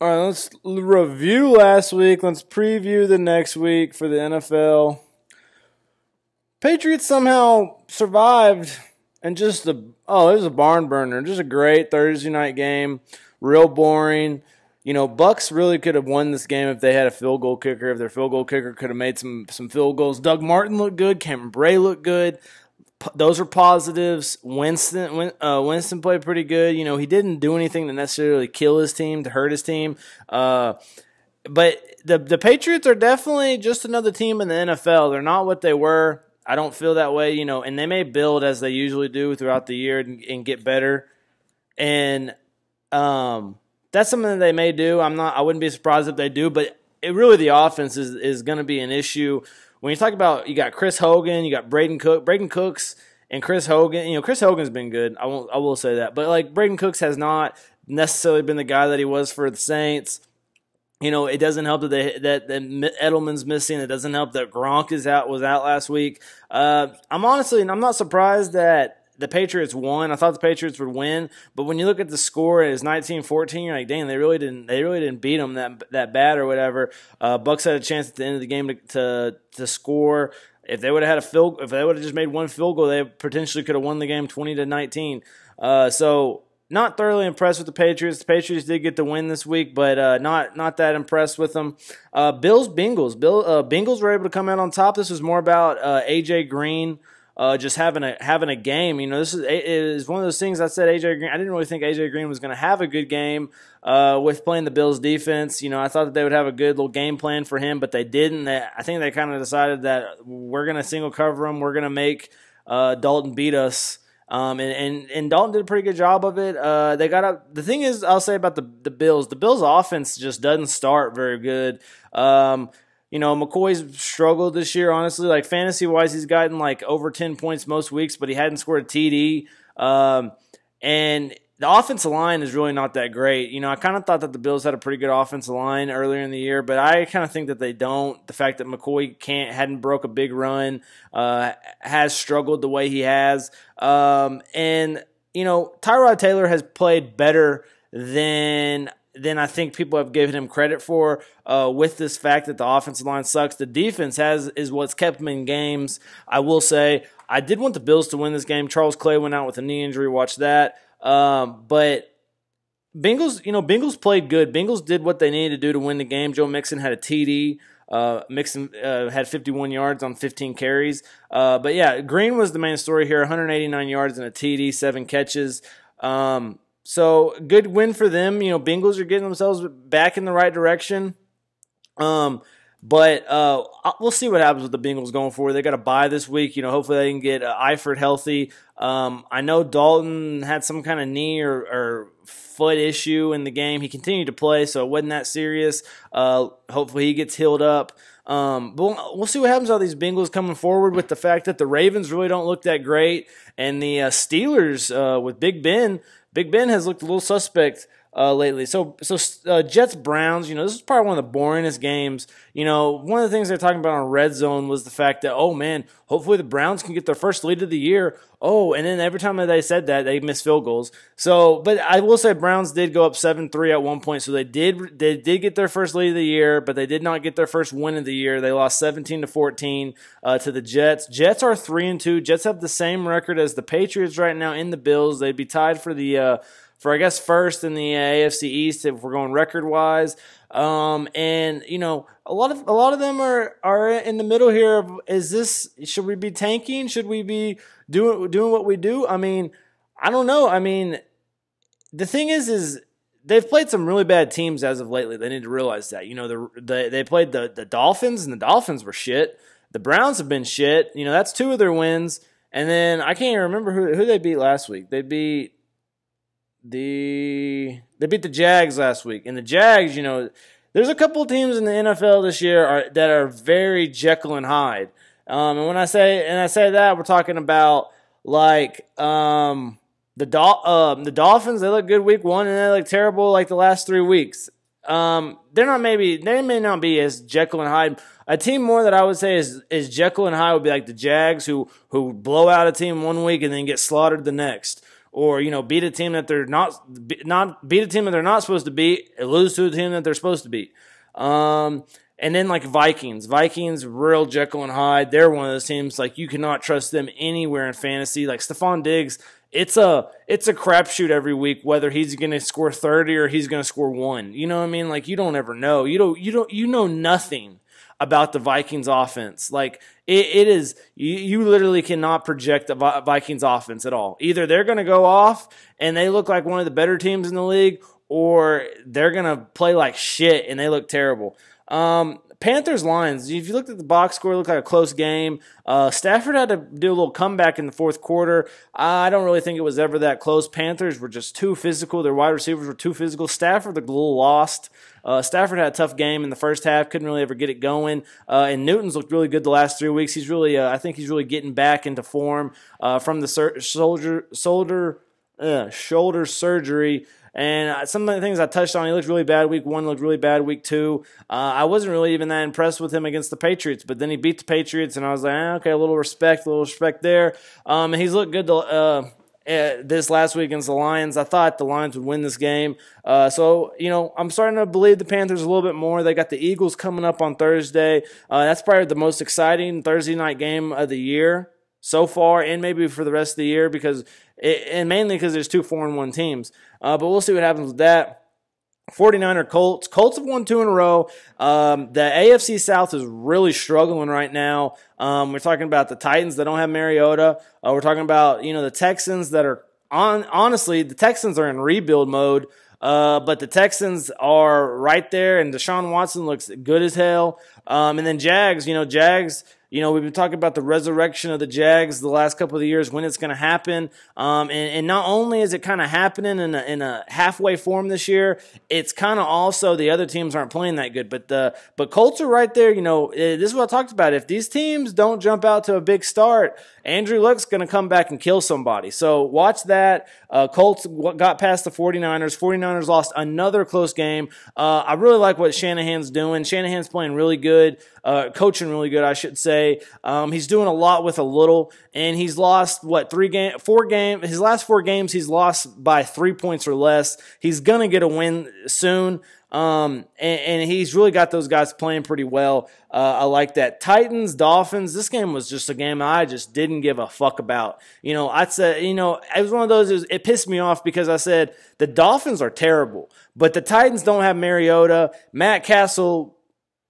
All right, let's review last week. Let's preview the next week for the NFL. Patriots somehow survived, and it was a barn burner. Just a great Thursday night game. Real boring. Bucks really could have won this game if they had a field goal kicker. If their field goal kicker could have made some field goals. Doug Martin looked good. Cameron Bray looked good. Those are positives. Winston played pretty good. He didn't do anything to necessarily kill his team, to hurt his team. But the Patriots are definitely just another team in the NFL. They're not what they were. I don't feel that way, and they may build as they usually do throughout the year and get better. And that's something that they may do. I wouldn't be surprised if they do, but the offense is going to be an issue. When you talk about, you got Chris Hogan, you got Braden Cooks and Chris Hogan. Chris Hogan's been good. I will say that. But Braden Cooks has not necessarily been the guy that he was for the Saints. It doesn't help that Edelman's missing. It doesn't help that Gronk was out last week. I'm not surprised that the Patriots won. I thought the Patriots would win, but when you look at the score, it's 19-14. You're like, dang, they really didn't beat them that bad or whatever. Bucks had a chance at the end of the game to score. If they would have just made one field goal, they potentially could have won the game 20-19. So not thoroughly impressed with the Patriots. The Patriots did get the win this week, but not that impressed with them. Bills-Bengals. Bengals were able to come out on top. This was more about AJ Green. Just having a game, this is one of those things. I said AJ Green. I didn't really think AJ Green was going to have a good game with playing the Bills defense. I thought that they would have a good little game plan for him, but they didn't. I think they kind of decided that we're going to single cover him. We're going to make Dalton beat us. And Dalton did a pretty good job of it. They got up. The thing is, I'll say about the Bills. The Bills offense just doesn't start very good. McCoy's struggled this year, honestly. Fantasy-wise, he's gotten over 10 points most weeks, but he hadn't scored a TD. And the offensive line is really not that great. I kind of thought that the Bills had a pretty good offensive line earlier in the year, but I kind of think that they don't. The fact that McCoy hadn't broke a big run, has struggled the way he has. And Tyrod Taylor has played better than I think people have given him credit for, with this fact that the offensive line sucks. The defense is what's kept them in games. I will say I did want the Bills to win this game. Charles Clay went out with a knee injury. Watch that. But Bengals played good. Bengals did what they needed to do to win the game. Joe Mixon had a TD. Mixon had 51 yards on 15 carries. But yeah, Green was the main story here. 189 yards and a TD, 7 catches. So good win for them. Bengals are getting themselves back in the right direction. But we'll see what happens with the Bengals going forward. They got a bye this week. Hopefully they can get Eifert healthy. I know Dalton had some kind of knee or foot issue in the game. He continued to play, so it wasn't that serious. Hopefully he gets healed up. But we'll see what happens with these Bengals coming forward, with the fact that the Ravens really don't look that great, and the Steelers with Big Ben. Big Ben has looked a little suspect lately. So Jets-Browns, this is probably one of the boringest games. One of the things they're talking about on Red Zone was the fact that, oh, man, hopefully the Browns can get their first lead of the year. Oh, and then every time that they said that, they missed field goals. But I will say Browns did go up 7-3 at one point, so they did get their first lead of the year, but they did not get their first win of the year. They lost 17-14 to the Jets. Jets are 3-2. Jets have the same record as the Patriots right now in the Bills. They'd be tied for I guess first in the AFC East if we're going record wise. And a lot of them are in the middle here. Should we be tanking? Should we be doing what we do? I don't know. The thing is they've played some really bad teams as of lately. They need to realize that. They played the Dolphins, and the Dolphins were shit. The Browns have been shit. That's 2 of their wins. And then I can't even remember who they beat last week. They beat the Jags last week. And the Jags, there's a couple of teams in the NFL this year that are very Jekyll and Hyde. And when I say that, we're talking about the Dolphins. They look good week 1, and they look terrible the last 3 weeks. They may not be as Jekyll and Hyde. A team more that I would say is Jekyll and Hyde would be like the Jags, who blow out a team one week and then get slaughtered the next. or beat a team that they're not beat a team that they're not supposed to beat, lose to a team that they're supposed to beat. And then like Vikings, real Jekyll and Hyde. They're one of those teams like you cannot trust them anywhere in fantasy. Like Stephon Diggs, it's a crapshoot every week whether he's going to score 30 or he's going to score 1. You know what I mean? Like you don't ever know. You know nothing about the Vikings offense. Like it is, you literally cannot project the Vikings offense at all. Either they're going to go off and they look like one of the better teams in the league, or they're going to play like shit and they look terrible. Panthers-Lions, if you looked at the box score, it looked like a close game. Stafford had to do a little comeback in the fourth quarter. I don't really think it was ever that close. Panthers were just too physical. Their wide receivers were too physical. Stafford looked a little lost. Stafford had a tough game in the first half, couldn't really ever get it going. And Newton's looked really good the last 3 weeks. He's really, I think he's really getting back into form from the shoulder surgery. And some of the things I touched on, he looked really bad week 1, looked really bad week 2. I wasn't really even that impressed with him against the Patriots, but then he beat the Patriots, and I was like, okay, a little respect there. And he's looked good this last week against the Lions. I thought the Lions would win this game. So, I'm starting to believe the Panthers a little bit more. They got the Eagles coming up on Thursday. That's probably the most exciting Thursday night game of the year so far, and maybe for the rest of the year, and mainly because there's 2 4-1 teams. But we'll see what happens with that. 49er Colts. Colts have won 2 in a row. The AFC South is really struggling right now. We're talking about the Titans that don't have Mariota. We're talking about, the Texans that are honestly, the Texans are in rebuild mode. But the Texans are right there, and Deshaun Watson looks good as hell. And then Jags, we've been talking about the resurrection of the Jags the last couple of years, when it's going to happen. And not only is it kind of happening in a halfway form this year, it's kind of also the other teams aren't playing that good. But Colts are right there. This is what I talked about. If these teams don't jump out to a big start, Andrew Luck's going to come back and kill somebody. So watch that. Colts got past the 49ers. 49ers lost another close game. I really like what Shanahan's doing. Shanahan's playing really good, coaching really good, I should say. He's doing a lot with a little, and he's lost, 4 games? His last 4 games, he's lost by 3 points or less. He's going to get a win soon. And he's really got those guys playing pretty well. I like that. Titans, Dolphins, this game was just a game I just didn't give a fuck about. I'd say, it was one of those, it pissed me off because I said the Dolphins are terrible, but the Titans don't have Mariota. Matt Castle,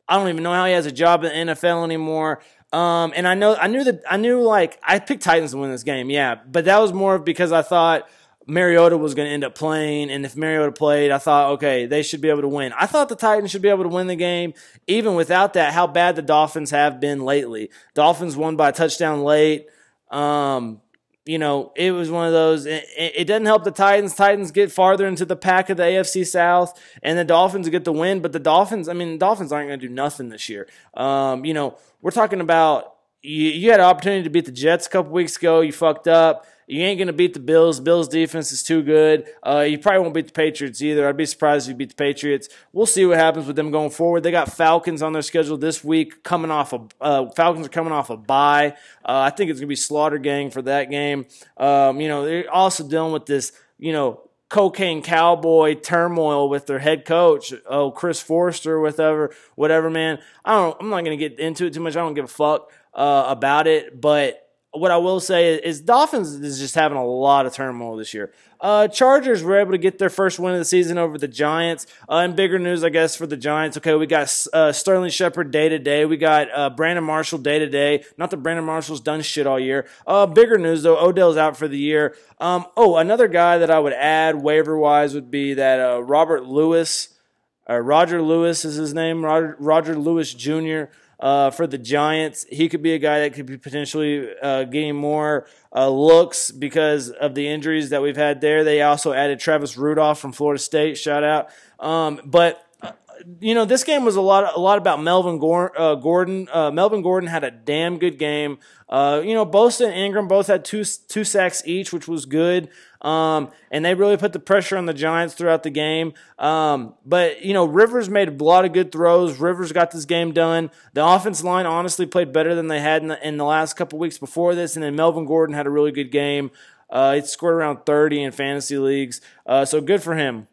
I don't even know how he has a job in the NFL anymore. And I picked Titans to win this game, yeah, but that was more because I thought Mariota was going to end up playing, and if Mariota played, I thought, okay, they should be able to win. I thought the Titans should be able to win the game, even without that, how bad the Dolphins have been lately. Dolphins won by a touchdown late. It was one of those, it doesn't help the Titans. Titans get farther into the pack of the AFC South, and the Dolphins get the win, but the Dolphins aren't going to do nothing this year. We're talking about, you had an opportunity to beat the Jets a couple weeks ago, you fucked up. You ain't going to beat the Bills. Bills' defense is too good. You probably won't beat the Patriots either. I'd be surprised if you beat the Patriots. We'll see what happens with them going forward. They got Falcons on their schedule this week. Falcons are coming off a bye. I think it's going to be Slaughter Gang for that game. They're also dealing with this, cocaine cowboy turmoil with their head coach, Chris Forster, whatever, man. I'm not going to get into it too much. I don't give a fuck about it, but what I will say is Dolphins is just having a lot of turmoil this year. Chargers were able to get their first win of the season over the Giants. And bigger news, I guess, for the Giants. Okay, we got Sterling Shepard day-to-day. We got Brandon Marshall day-to-day. Not that Brandon Marshall's done shit all year. Bigger news, though, Odell's out for the year. Another guy that I would add waiver-wise would be that Roger Lewis is his name, Roger Lewis Jr., for the Giants. He could be a guy that could be potentially getting more looks because of the injuries that we've had there. They also added Travis Rudolph from Florida State. Shout out. This game was a lot about Melvin Gordon. Melvin Gordon had a damn good game. Bosa and Ingram both had two sacks each, which was good. And they really put the pressure on the Giants throughout the game. Rivers made a lot of good throws. Rivers got this game done. The offensive line honestly played better than they had in the last couple weeks before this. And then Melvin Gordon had a really good game. He scored around 30 in fantasy leagues. So good for him.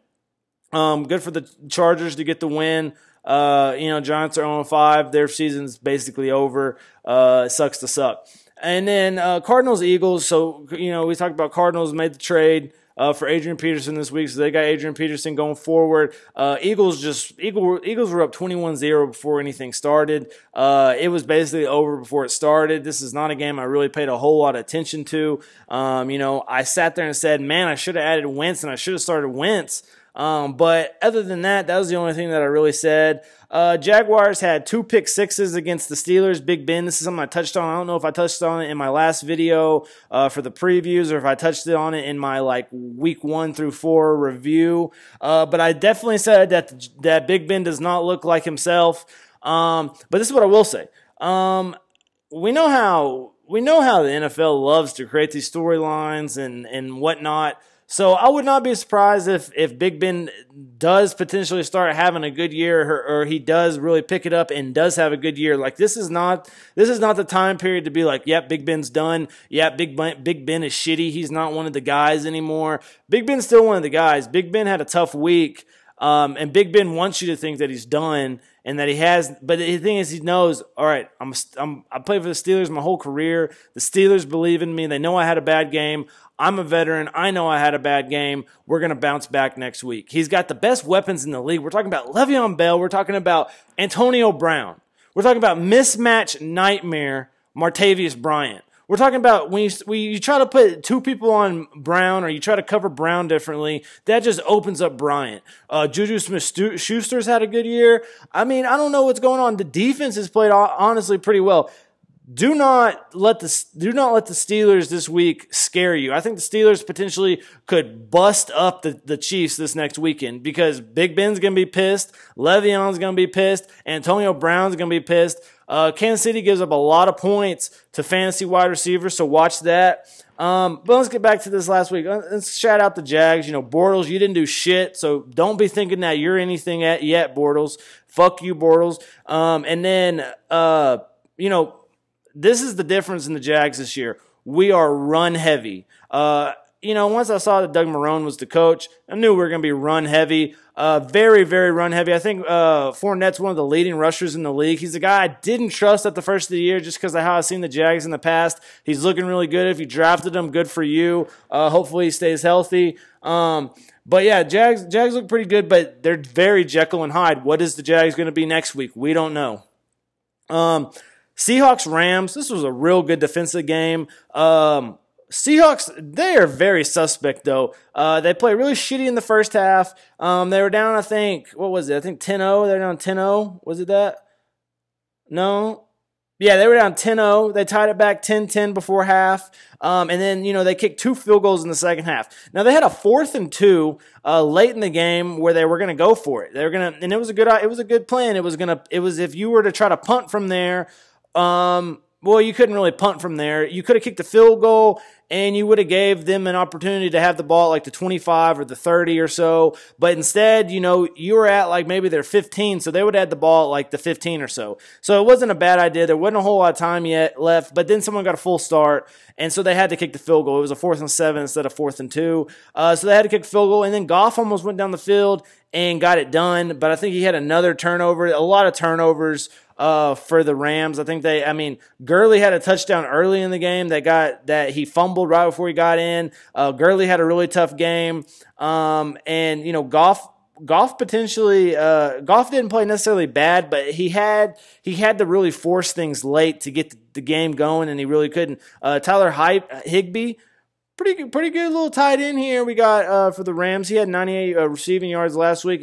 Good for the Chargers to get the win. Giants are 0-5. Their season's basically over. It sucks to suck. And then Cardinals, Eagles. So, we talked about Cardinals made the trade for Adrian Peterson this week. So they got Adrian Peterson going forward. Eagles were up 21-0 before anything started. It was basically over before it started. This is not a game I really paid a whole lot of attention to. I sat there and said, man, I should have added Wentz and I should have started Wentz. But other than that, that was the only thing that I really said. Jaguars had 2 pick sixes against the Steelers. Big Ben, this is something I touched on. I don't know if I touched on it in my last video for the previews or if I touched on it in my week 1 through 4 review. But I definitely said that Big Ben does not look like himself. But this is what I will say. We know how the NFL loves to create these storylines and whatnot. So I would not be surprised if Big Ben does potentially start having a good year, or he does really pick it up and does have a good year. This is not the time period to be like, yep, Big Ben's done. Yeah, Big Ben is shitty. He's not one of the guys anymore. Big Ben's still one of the guys. Big Ben had a tough week, and Big Ben wants you to think that he's done and that he has. But the thing is, he knows, all right, I played for the Steelers my whole career. The Steelers believe in me. They know I had a bad game. I'm a veteran. I know I had a bad game. We're going to bounce back next week. He's got the best weapons in the league. We're talking about Le'Veon Bell. We're talking about Antonio Brown. We're talking about mismatch nightmare Martavius Bryant. We're talking about when you try to put 2 people on Brown or you try to cover Brown differently, that just opens up Bryant. Juju Smith-Schuster's had a good year. I mean, I don't know what's going on. The defense has played honestly pretty well. Do not let the Steelers this week scare you. I think the Steelers potentially could bust up the Chiefs this next weekend because Big Ben's going to be pissed, Le'Veon's going to be pissed, Antonio Brown's going to be pissed. Kansas City gives up a lot of points to fantasy wide receivers, so watch that. But let's get back to this last week. Let's shout out the Jags. Bortles, you didn't do shit, so don't be thinking that you're anything yet, Bortles. Fuck you, Bortles. And then, this is the difference in the Jags this year. We are run heavy. Once I saw that Doug Marrone was the coach, I knew we were going to be run heavy. Very, very run heavy. I think Fournette's one of the leading rushers in the league. He's a guy I didn't trust at the first of the year just because of how I've seen the Jags in the past. He's looking really good. If you drafted him, good for you. Hopefully he stays healthy. But yeah, Jags look pretty good, but they're very Jekyll and Hyde. What is the Jags going to be next week? We don't know. Seahawks-Rams, this was a real good defensive game. Seahawks, they are very suspect, though. They played really shitty in the first half. They were down, I think, what was it? I think 10-0. They're down 10-0. Was it that? No? Yeah, they were down 10-0. They tied it back 10-10 before half. And then, they kicked 2 field goals in the second half. Now, they had a 4th and 2 late in the game where they were going to go for it. They were going to, and it was a good plan. It was if you were to try to punt from there, well, you couldn't really punt from there. You could have kicked a field goal, and you would have gave them an opportunity to have the ball at the 25 or the 30 or so. But instead, you were at maybe their 15, so they would have had the ball at the 15 or so. So it wasn't a bad idea. There wasn't a whole lot of time yet left, but then someone got a full start, and so they had to kick the field goal. It was a 4th and 7 instead of 4th and 2. So they had to kick the field goal, and then Goff almost went down the field and got it done. But I think he had another turnover, a lot of turnovers for the Rams. I think Gurley had a touchdown early in the game that he fumbled right before he got in. Gurley had a really tough game. And Goff potentially, Goff didn't play necessarily bad, but he had to really force things late to get the game going, and he really couldn't. Tyler Higbee, pretty good little tight end here we got for the Rams. He had 98 receiving yards last week.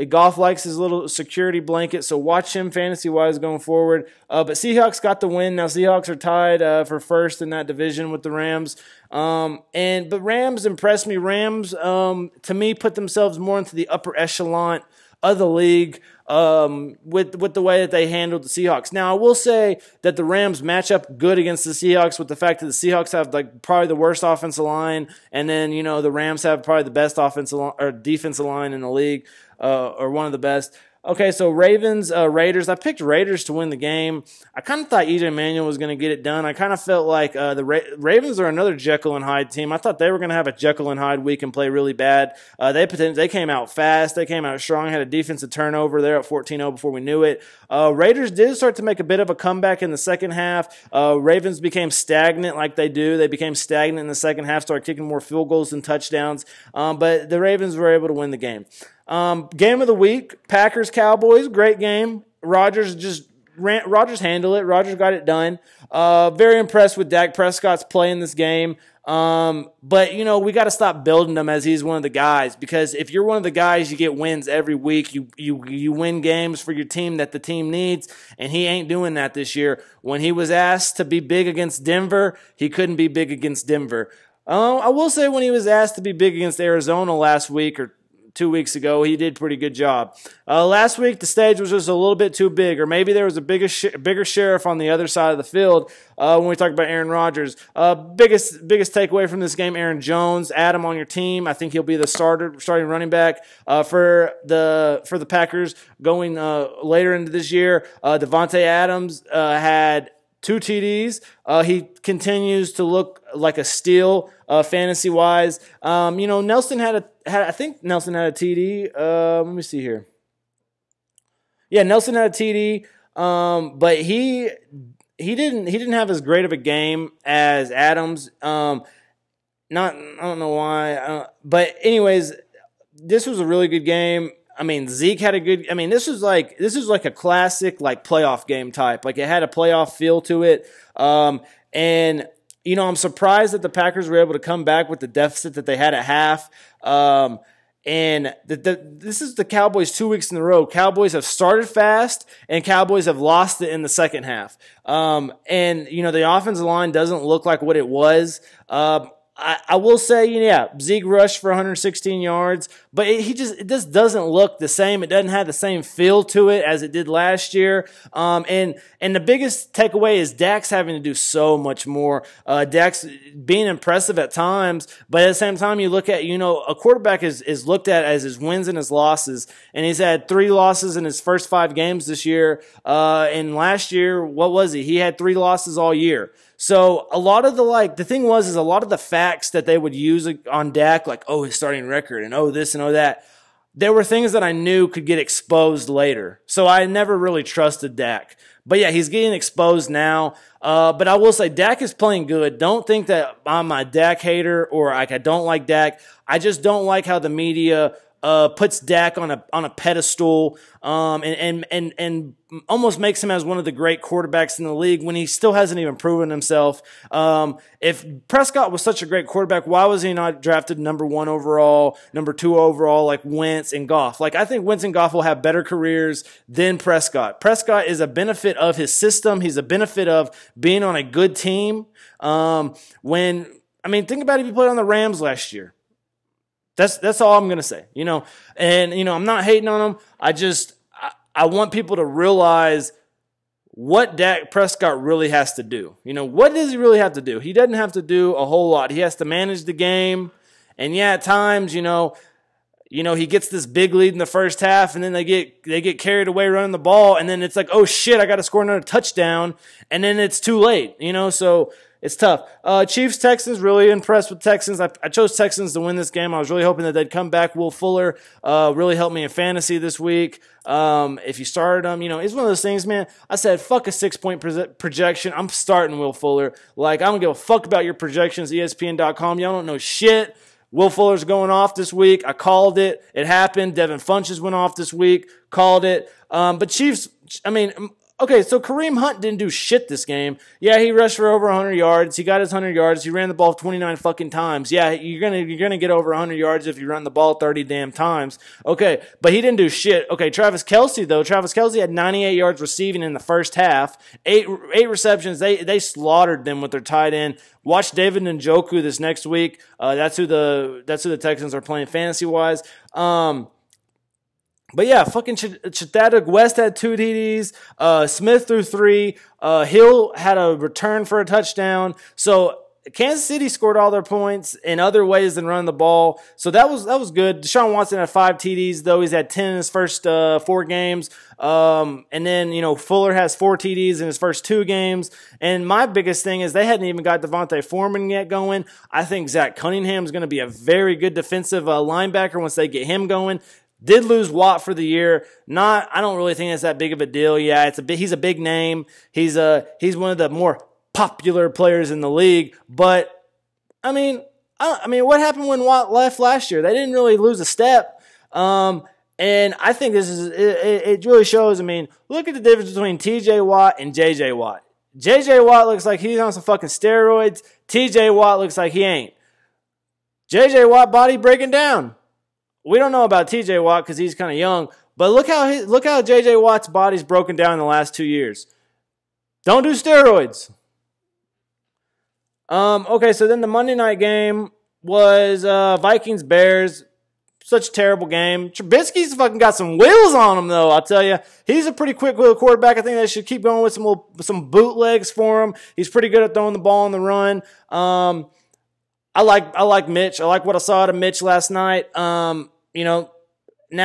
Goff likes his little security blanket, so watch him fantasy-wise going forward. But Seahawks got the win. Now Seahawks are tied for first in that division with the Rams. But Rams impressed me. Rams, to me, put themselves more into the upper echelon of the league with the way that they handled the Seahawks. Now, I will say that the Rams match up good against the Seahawks with the fact that the Seahawks have probably the worst offensive line, and then the Rams have probably the best offensive line or defensive line in the league, or one of the best. Okay, so Ravens, Raiders. I picked Raiders to win the game. I kind of thought EJ Manuel was going to get it done. I kind of felt like the Ravens are another Jekyll and Hyde team. I thought they were going to have a Jekyll and Hyde week and play really bad. They came out fast. They came out strong. Had a defensive turnover. They're at 14-0 before we knew it. Raiders did start to make a bit of a comeback in the second half. Ravens became stagnant like they do. They became stagnant in the second half, started kicking more field goals than touchdowns. But the Ravens were able to win the game. Game of the week, Packers-Cowboys, great game. Rodgers handled it. Rodgers got it done. Very impressed with Dak Prescott's play in this game. But, we got to stop building him as he's one of the guys, because if you're one of the guys, you get wins every week. You win games for your team that the team needs, and he ain't doing that this year. When he was asked to be big against Denver, he couldn't be big against Denver. I will say when he was asked to be big against Arizona last week or 2 weeks ago, he did a pretty good job. Last week, the stage was just a little bit too big, or maybe there was a bigger sheriff on the other side of the field when we talk about Aaron Rodgers. Biggest takeaway from this game, Aaron Jones, add him on your team. I think he'll be the starting running back for the Packers going later into this year. Devontae Adams had 2 TDs. He continues to look like a steal fantasy-wise. Nelson I think Nelson had a TD. Let me see here. Yeah, Nelson had a TD, but he didn't have as great of a game as Adams. I don't know why, but anyways, this was a really good game. Zeke had a good. This was like a classic playoff game type. Like, it had a playoff feel to it. And I'm surprised that the Packers were able to come back with the deficit that they had at half. And this is the Cowboys 2 weeks in a row. Cowboys have started fast, and Cowboys have lost it in the second half. The offensive line doesn't look like what it was. I will say, Zeke rushed for 116 yards, but it just doesn't look the same. It doesn't have the same feel to it as it did last year. And the biggest takeaway is Dak's having to do so much more. Dak's being impressive at times, but at the same time, you look at, a quarterback is looked at as his wins and his losses, and he's had 3 losses in his first 5 games this year. And last year, what was he? He had 3 losses all year. So a lot of the thing was a lot of the facts that they would use on Dak, like, oh, his starting record and oh, this and oh, that, there were things that I knew could get exposed later. So I never really trusted Dak. But yeah, he's getting exposed now. But I will say Dak is playing good. Don't think that I'm a Dak hater or I don't like Dak. I just don't like how the media puts Dak on a pedestal, and almost makes him as one of the great quarterbacks in the league when he still hasn't even proven himself. If Prescott was such a great quarterback, why was he not drafted number 1 overall, number 2 overall, like Wentz and Goff? Like, I think Wentz and Goff will have better careers than Prescott. Prescott is a benefit of his system. He's a benefit of being on a good team. Think about if you played on the Rams last year. That's all I'm going to say, and, I'm not hating on him. I want people to realize what Dak Prescott really has to do. What does he really have to do? He doesn't have to do a whole lot. He has to manage the game. And yeah, at times, he gets this big lead in the first half, and then they get carried away running the ball, and then it's like, oh shit, I got to score another touchdown, and then it's too late, so it's tough. Chiefs, Texans, really impressed with Texans. I chose Texans to win this game. I was really hoping that they'd come back. Will Fuller really helped me in fantasy this week. If you started him, it's one of those things, man. I said, fuck a 6-point projection. I'm starting Will Fuller. Like, I don't give a fuck about your projections, ESPN.com. Y'all don't know shit. Will Fuller's going off this week. I called it. It happened. Devin Funchess went off this week. Called it. But Chiefs, okay, so Kareem Hunt didn't do shit this game. Yeah, he rushed for over 100 yards. He got his 100 yards. He ran the ball 29 fucking times. Yeah, you're gonna get over 100 yards if you run the ball 30 damn times. Okay, but he didn't do shit. Okay, Travis Kelce had 98 yards receiving in the first half. Eight receptions. They slaughtered them with their tight end. Watch David Njoku this next week. That's who the Texans are playing fantasy wise. But yeah, fucking Chadwick West had 2 TDs. Smith threw 3. Hill had a return for a touchdown. So Kansas City scored all their points in other ways than running the ball. So that was good. Deshaun Watson had 5 TDs, though. He's had 10 in his first 4 games. And then, Fuller has 4 TDs in his first 2 games. And my biggest thing is they hadn't even got Devontae Foreman yet going. I think Zach Cunningham is going to be a very good defensive linebacker once they get him going. Did lose Watt for the year. I don't really think it's that big of a deal. Yeah, he's a big name. He's one of the more popular players in the league. But I mean, what happened when Watt left last year? They didn't really lose a step. And I think it really shows. I mean, look at the difference between T.J. Watt and J.J. Watt. J.J. Watt looks like he's on some fucking steroids. T.J. Watt looks like he ain't. J.J. Watt body breaking down. We don't know about T.J. Watt because he's kind of young, but look how J.J. Watt's body's broken down in the last 2 years. Don't do steroids. Okay, so then the Monday night game was Vikings-Bears. Such a terrible game. Trubisky's fucking got some wheels on him, though, I'll tell you. He's a pretty quick little quarterback. I think they should keep going with some bootlegs for him. He's pretty good at throwing the ball on the run. I like Mitch. I like what I saw out of Mitch last night. Now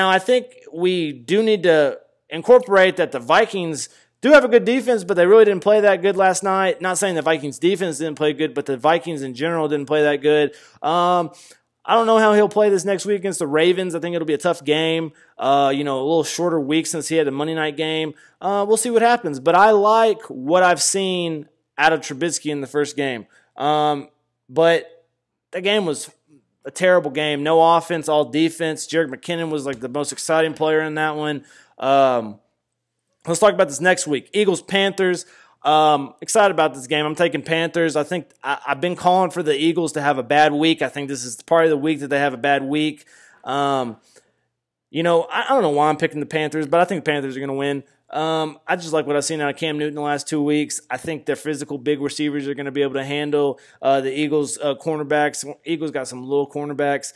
I think we do need to incorporate that the Vikings do have a good defense, but they really didn't play that good last night. Not saying the Vikings defense didn't play good, but the Vikings in general didn't play that good. I don't know how he'll play this next week against the Ravens. I think it'll be a tough game. A little shorter week since he had a Monday night game. We'll see what happens. But I like what I've seen out of Trubisky in the first game. But the game was a terrible game. No offense, all defense. Jerick McKinnon was like the most exciting player in that one. Let's talk about this next week. Eagles-Panthers. Excited about this game. I'm taking Panthers. I think I've been calling for the Eagles to have a bad week. I think this is part of the week that they have a bad week. I don't know why I'm picking the Panthers, but I think the Panthers are going to win. I just like what I've seen out of Cam Newton the last 2 weeks. I think their physical big receivers are going to be able to handle the Eagles' cornerbacks. Eagles got some little cornerbacks.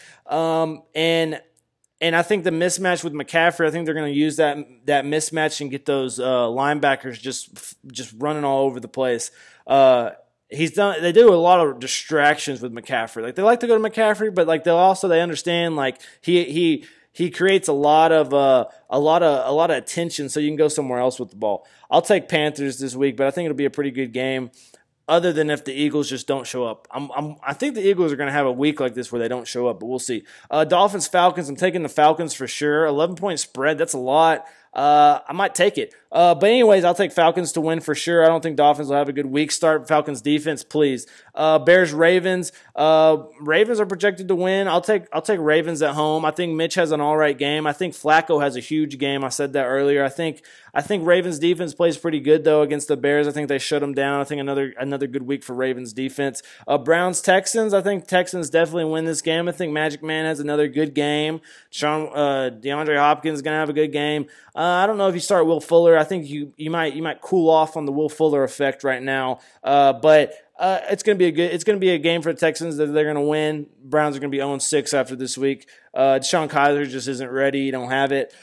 And I think the mismatch with McCaffrey, I think they're going to use that mismatch and get those linebackers just running all over the place. They do a lot of distractions with McCaffrey. Like they like to go to McCaffrey, but like they understand like he creates a lot of attention, so you can go somewhere else with the ball. I'll take Panthers this week, but I think it'll be a pretty good game. Other than if the Eagles just don't show up. I think the Eagles are going to have a week like this where they don't show up, but we'll see. Dolphins-Falcons, I'm taking the Falcons for sure. 11-point spread, that's a lot. I might take it. But anyways, I'll take Falcons to win for sure. I don't think Dolphins will have a good week start. Falcons defense, please. Bears-Ravens. Ravens are projected to win. I'll take Ravens at home. I think Mitch has an all right game. I think Flacco has a huge game. I said that earlier. I think Ravens defense plays pretty good though against the Bears. I think they shut them down. I think another good week for Ravens defense. Browns-Texans. I think Texans definitely win this game. I think Magic Man has another good game. DeAndre Hopkins is going to have a good game. I don't know if you start Will Fuller. I think you might cool off on the Will Fuller effect right now. But it's going to be a game for the Texans that they're going to win. Browns are going to be 0-6 after this week. Deshaun Kaiser just isn't ready. You don't have it.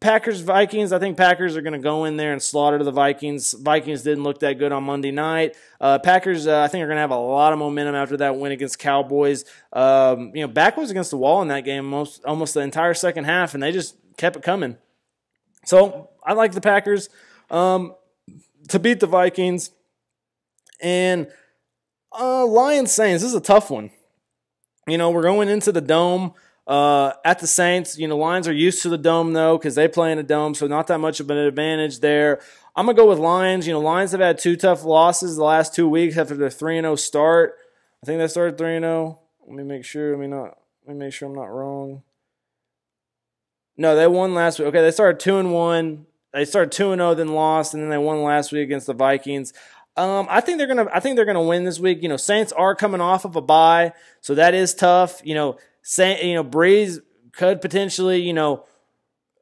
Packers-Vikings, I think Packers are going to go in there and slaughter the Vikings. Vikings didn't look that good on Monday night. Packers, I think, are going to have a lot of momentum after that win against Cowboys. Back was against the wall in that game almost the entire second half, and they just kept it coming. So I like the Packers to beat the Vikings. And Lions-Saints, this is a tough one. We're going into the Dome. At the Saints, Lions are used to the Dome, though, because they play in a Dome, so not that much of an advantage there. I'm going to go with Lions. Lions have had 2 tough losses the last 2 weeks after their 3-0 start. I think they started 3-0. Let me make sure I'm not wrong. No, they won last week. Okay, they started 2-1. They started 2-0, then lost, and then they won last week against the Vikings. I think they're gonna win this week. Saints are coming off of a bye, so that is tough. Breeze could potentially, run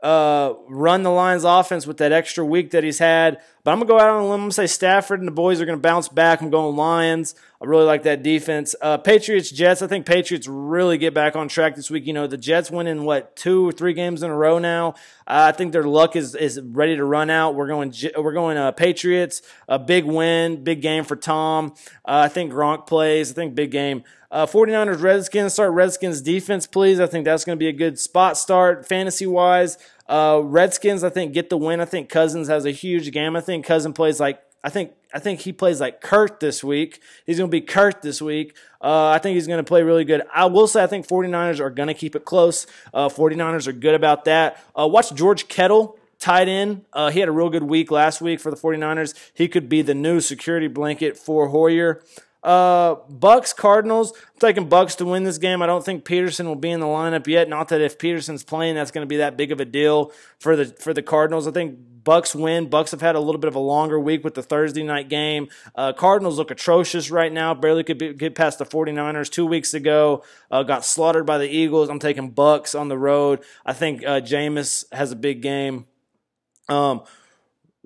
the Lions offense with that extra week that he's had. But I'm going to go out on a limb. I'm going to say Stafford and the boys are going to bounce back. I'm going Lions. I really like that defense. Patriots, Jets. I think Patriots really get back on track this week. You know, the Jets winning, 2 or 3 games in a row now. I think their luck is ready to run out. We're going Patriots. A big win, big game for Tom. I think Gronk plays. I think big game. 49ers, Redskins. Start Redskins defense, please. I think that's going to be a good spot start fantasy-wise. Redskins, I think, get the win. I think Cousins has a huge game. I think Cousins plays like I think he plays like Kurt this week. He's going to be Kurt this week. I think he's going to play really good. I will say I think 49ers are going to keep it close. 49ers are good about that. Watch George Kittle, tight end. He had a real good week last week for the 49ers. He could be the new security blanket for Hoyer. Bucks, Cardinals. I'm taking Bucks to win this game. I don't think Peterson will be in the lineup yet. Not that if Peterson's playing, that's going to be that big of a deal for the Cardinals. I think Bucks win. Bucks have had a little bit of a longer week with the Thursday night game. Cardinals look atrocious right now. Barely could get past the 49ers 2 weeks ago. Got slaughtered by the Eagles. I'm taking Bucks on the road. I think Jameis has a big game.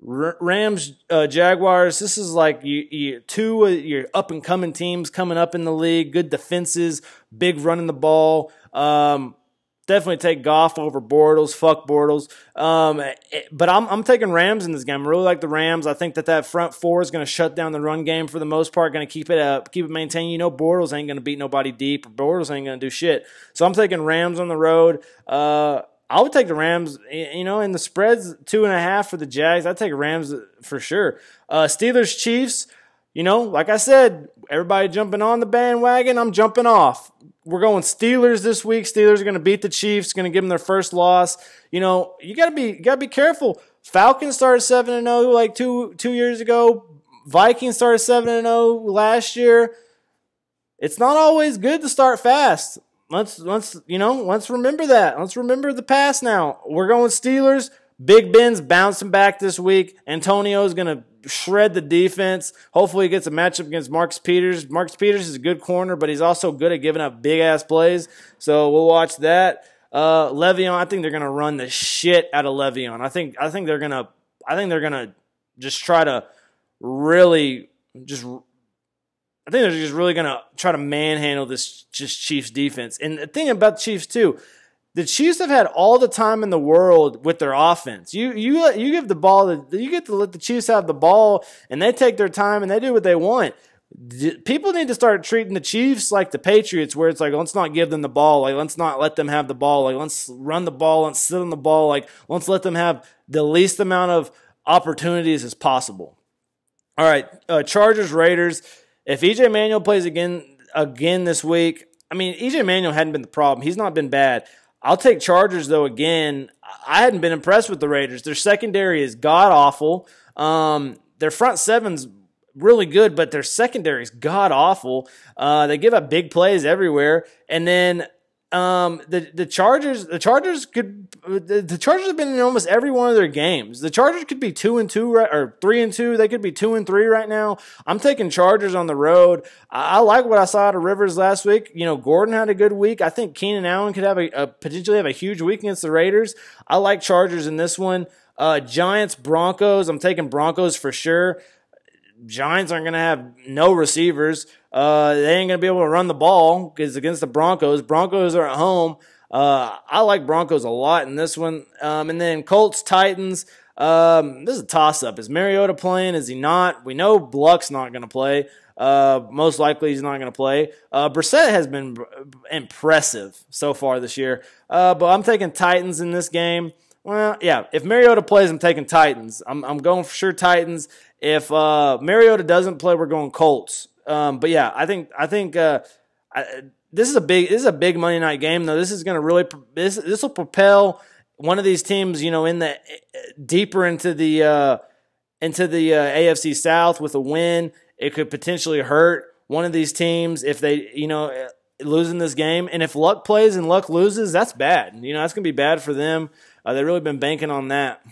Rams, Jaguars, this is like two of your up-and-coming teams coming up in the league. Good defenses, big running the ball. Definitely take Goff over Bortles. Fuck Bortles. But I'm taking Rams in this game. I really like the Rams. I think that front four is going to shut down the run game for the most part, going to keep it maintained. You know Bortles ain't going to beat nobody deep, or Bortles ain't going to do shit. So I'm taking Rams on the road. I would take the Rams, in the spreads 2.5 for the Jags. I'd take Rams for sure. Steelers, Chiefs, like I said, everybody jumping on the bandwagon, I'm jumping off. We're going Steelers this week. Steelers are going to beat the Chiefs, going to give them their first loss. You got to be careful. Falcons started 7-0 like two years ago. Vikings started 7-0 last year. It's not always good to start fast. Let's remember that. Let's remember the past now. We're going Steelers. Big Ben's bouncing back this week. Antonio's going to shred the defense. Hopefully he gets a matchup against Marcus Peters. Marcus Peters is a good corner, but he's also good at giving up big-ass plays. So we'll watch that. Le'Veon, I think they're going to run the shit out of Le'Veon. I think they're going to just try to really just – I think they're just really going to try to manhandle this just Chiefs defense. And the thing about the Chiefs, too, the Chiefs have had all the time in the world with their offense. You give the ball, you get to let the Chiefs have the ball, and they take their time and they do what they want. People need to start treating the Chiefs like the Patriots, where it's like, let's not give them the ball. Like, let's not let them have the ball. Like, let's run the ball. Let's sit on the ball. Like, let's let them have the least amount of opportunities as possible. All right, Chargers, Raiders. If E.J. Manuel plays again this week, E.J. Manuel hadn't been the problem. He's not been bad. I'll take Chargers, though, again. I hadn't been impressed with the Raiders. Their secondary is god-awful. Their front seven's really good, but their secondary is god-awful. They give up big plays everywhere. And then the Chargers have been in almost every one of their games. The Chargers could be 2-2 or 3-2. They could be 2-3 right now. I'm taking Chargers on the road. I like what I saw out of Rivers last week. Gordon had a good week. I think Keenan Allen could have potentially have a huge week against the Raiders. I like Chargers in this one. Giants, Broncos. I'm taking Broncos for sure. Giants aren't going to have no receivers. They ain't going to be able to run the ball because against the Broncos. Broncos are at home. I like Broncos a lot in this one. And then Colts, Titans. This is a toss-up. Is Mariota playing? Is he not? We know Luck's not going to play. Most likely he's not going to play. Brissett has been impressive so far this year. But I'm taking Titans in this game. Well, yeah, if Mariota plays, I'm taking Titans. I'm going for sure Titans. If Mariota doesn't play, we're going Colts. But yeah, I think this is a big Monday night game though. This is going to really this will propel one of these teams, in the deeper into the AFC South with a win. It could potentially hurt one of these teams if they losing this game. And if Luck plays and Luck loses, that's bad. That's going to be bad for them. They've really been banking on that.